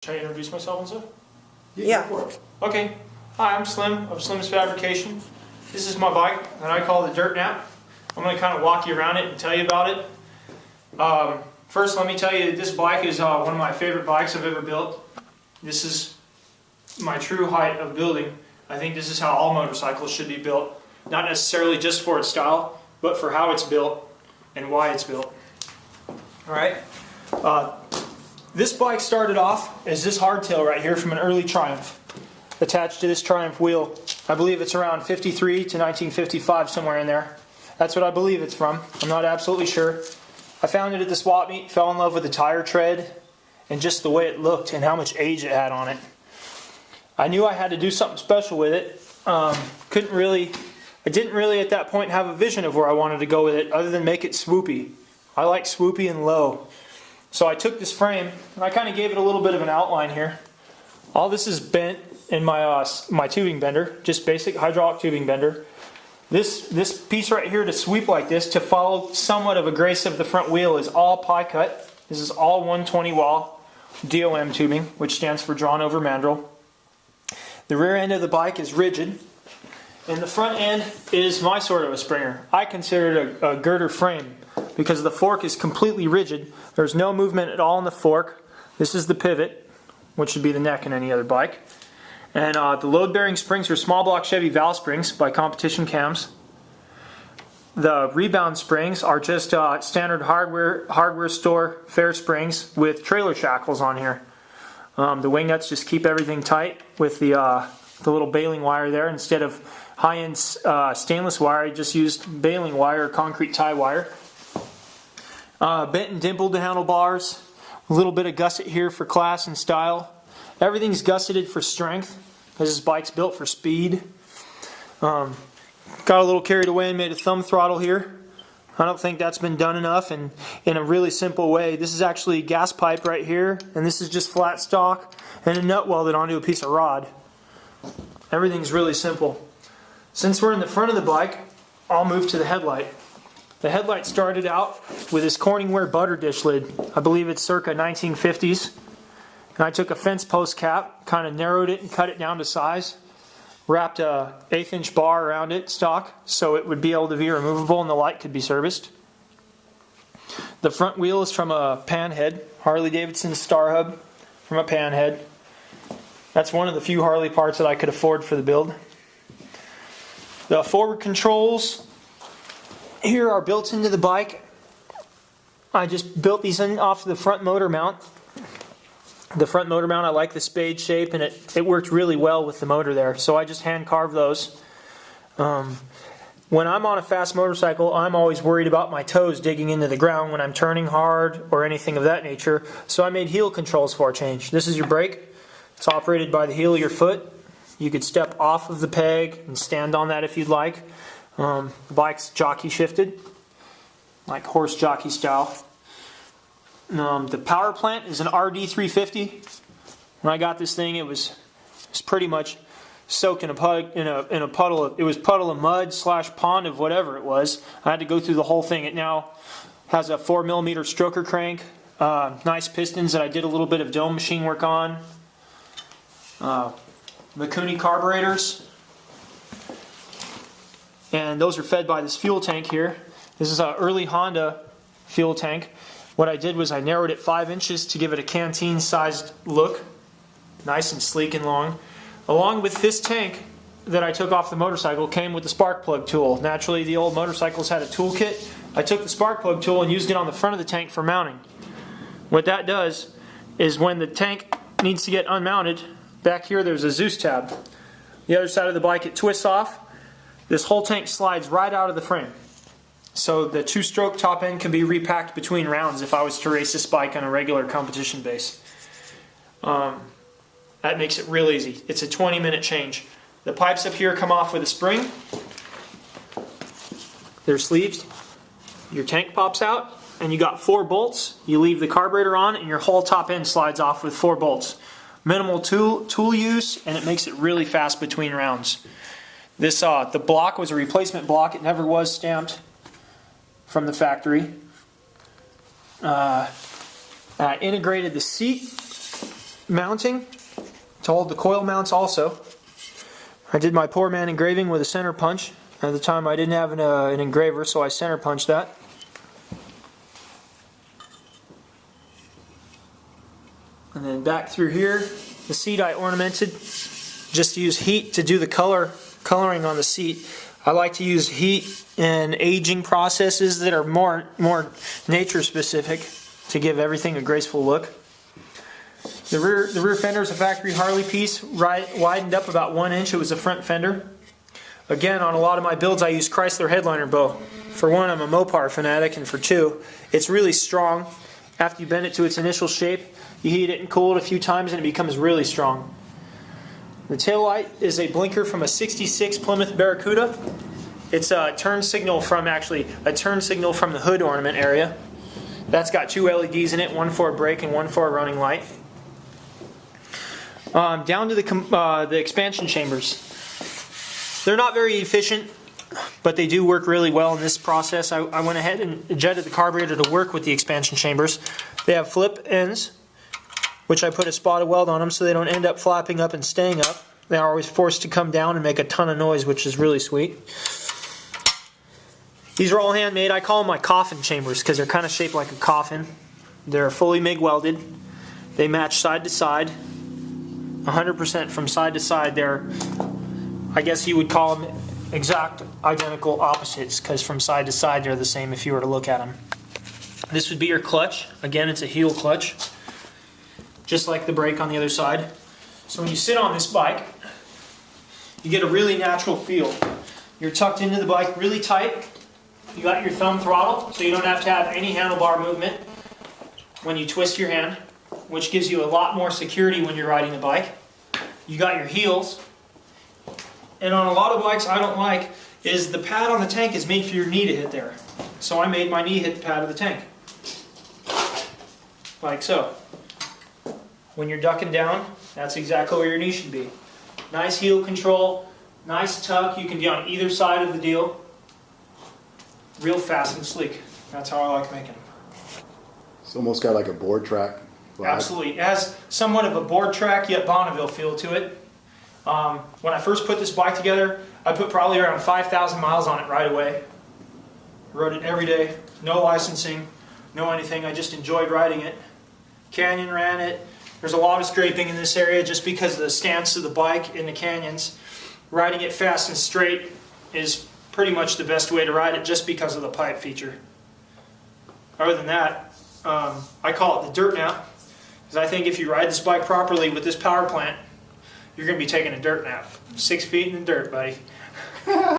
Should I introduce myself and stuff? Yeah. Okay. Hi, I'm Slim of Slim's Fabrication. This is my bike that I call the Dirt Nap. I'm going to kind of walk you around it and tell you about it. First, let me tell you that this bike is one of my favorite bikes I've ever built. This is my true height of building. I think this is how all motorcycles should be built. Not necessarily just for its style, but for how it's built and why it's built. Alright. This bike started off as this hardtail right here from an early Triumph, attached to this Triumph wheel. I believe it's around 53 to 1955, somewhere in there. That's what I believe it's from. I'm not absolutely sure. I found it at the swap meet, fell in love with the tire tread and just the way it looked and how much age it had on it. I knew I had to do something special with it. I didn't really at that point have a vision of where I wanted to go with it other than make it swoopy. I like swoopy and low. So I took this frame and I kind of gave it a little bit of an outline here. All this is bent in my my tubing bender, just basic hydraulic tubing bender. This piece right here to sweep like this to follow somewhat of a grace of the front wheel is all pie cut. This is all 120 wall DOM tubing, which stands for drawn over mandrel. The rear end of the bike is rigid, and the front end is my sort of a springer. I consider it a girder frame because the fork is completely rigid. There's no movement at all in the fork. This is the pivot, which would be the neck in any other bike. And the load-bearing springs are small block Chevy valve springs by Competition Cams. The rebound springs are just standard hardware store fair springs with trailer shackles on here. The wing nuts just keep everything tight with the little baling wire there. Instead of high-end stainless wire, I just used baling wire or concrete tie wire. Bent and dimpled handlebars. A little bit of gusset here for class and style. Everything's gusseted for strength, because this bike's built for speed. Got a little carried away and made a thumb throttle here. I don't think that's been done enough, and in a really simple way. This is actually gas pipe right here, and this is just flat stock and a nut welded onto a piece of rod. Everything's really simple. Since we're in the front of the bike, I'll move to the headlight. The headlight started out with this Corningware butter dish lid. I believe it's circa 1950s. And I took a fence post cap, kind of narrowed it and cut it down to size. Wrapped a 1/8 inch bar around it, stock, so it would be able to be removable and the light could be serviced. The front wheel is from a panhead, Harley Davidson Star Hub from a panhead. That's one of the few Harley parts that I could afford for the build. The forward controls here are built into the bike. I just built these in off the front motor mount. The front motor mount, I like the spade shape, and it worked really well with the motor there, so I just hand carved those. When I'm on a fast motorcycle, I'm always worried about my toes digging into the ground when I'm turning hard or anything of that nature, so I made heel controls for a change. This is your brake. It's operated by the heel of your foot. You could step off of the peg and stand on that if you'd like. The bike's jockey shifted, like horse jockey style. The power plant is an RD350. When I got this thing, it was pretty much soaked in a puddle of, it was puddle of mud / pond of whatever it was. I had to go through the whole thing. It now has a 4mm stroker crank, nice pistons that I did a little bit of dome machine work on. Mikuni carburetors. And those are fed by this fuel tank here. This is an early Honda fuel tank. What I did was I narrowed it 5 inches to give it a canteen-sized look. Nice and sleek and long. Along with this tank that I took off the motorcycle came with the spark plug tool. Naturally, the old motorcycles had a toolkit. I took the spark plug tool and used it on the front of the tank for mounting. What that does is when the tank needs to get unmounted, back here there's a Zeus tab. The other side of the bike, it twists off. This whole tank slides right out of the frame. So the 2-stroke top end can be repacked between rounds if I was to race this bike on a regular competition base. That makes it real easy. It's a 20-minute change. The pipes up here come off with a spring. They're sleeved. Your tank pops out and you got 4 bolts. You leave the carburetor on and your whole top end slides off with 4 bolts. Minimal tool use, and it makes it really fast between rounds. This the block was a replacement block. It never was stamped from the factory. Integrated the seat mounting to hold the coil mounts also. I did my poor man engraving with a center punch. At the time I didn't have an engraver, so I center punched that. And then back through here, the seat I ornamented. Just to use heat to do the coloring on the seat. I like to use heat in aging processes that are more nature specific to give everything a graceful look. The rear fender is a factory Harley piece, widened up about 1 inch. It was a front fender. Again, on a lot of my builds I use Chrysler headliner bow. For one, I'm a Mopar fanatic, and for two, it's really strong. After you bend it to its initial shape, you heat it and cool it a few times and it becomes really strong. The taillight is a blinker from a 66 Plymouth Barracuda. It's a turn signal from the hood ornament area. That's got 2 LEDs in it, one for a brake and one for a running light. Down to the expansion chambers. They're not very efficient, but they do work really well in this process. I went ahead and jetted the carburetor to work with the expansion chambers. They have flip ends, which I put a spotted weld on them so they don't end up flapping up and staying up. They are always forced to come down and make a ton of noise, which is really sweet. These are all handmade. I call them my coffin chambers because they're kind of shaped like a coffin. They're fully MIG welded. They match side to side, 100% from side to side. They're, I guess you would call them exact identical opposites because from side to side they're the same if you were to look at them. This would be your clutch. Again, it's a heel clutch, just like the brake on the other side. So when you sit on this bike, you get a really natural feel. You're tucked into the bike really tight. You got your thumb throttle, so you don't have to have any handlebar movement when you twist your hand, which gives you a lot more security when you're riding the bike. You got your heels. And on a lot of bikes I don't like is the pad on the tank is made for your knee to hit there. So I made my knee hit the pad of the tank. Like so. When you're ducking down, that's exactly where your knee should be. Nice heel control, nice tuck. You can be on either side of the deal. Real fast and sleek. That's how I like making them. It's almost got like a board track vibe. Absolutely. It has somewhat of a board track yet Bonneville feel to it. When I first put this bike together, I put probably around 5,000 miles on it right away. Rode it every day, no licensing, no anything. I just enjoyed riding it. Canyon ran it. There's a lot of scraping in this area just because of the stance of the bike in the canyons. Riding it fast and straight is pretty much the best way to ride it just because of the pipe feature. Other than that, I call it the dirt nap because I think if you ride this bike properly with this power plant, you're going to be taking a dirt nap. 6 feet in the dirt, buddy.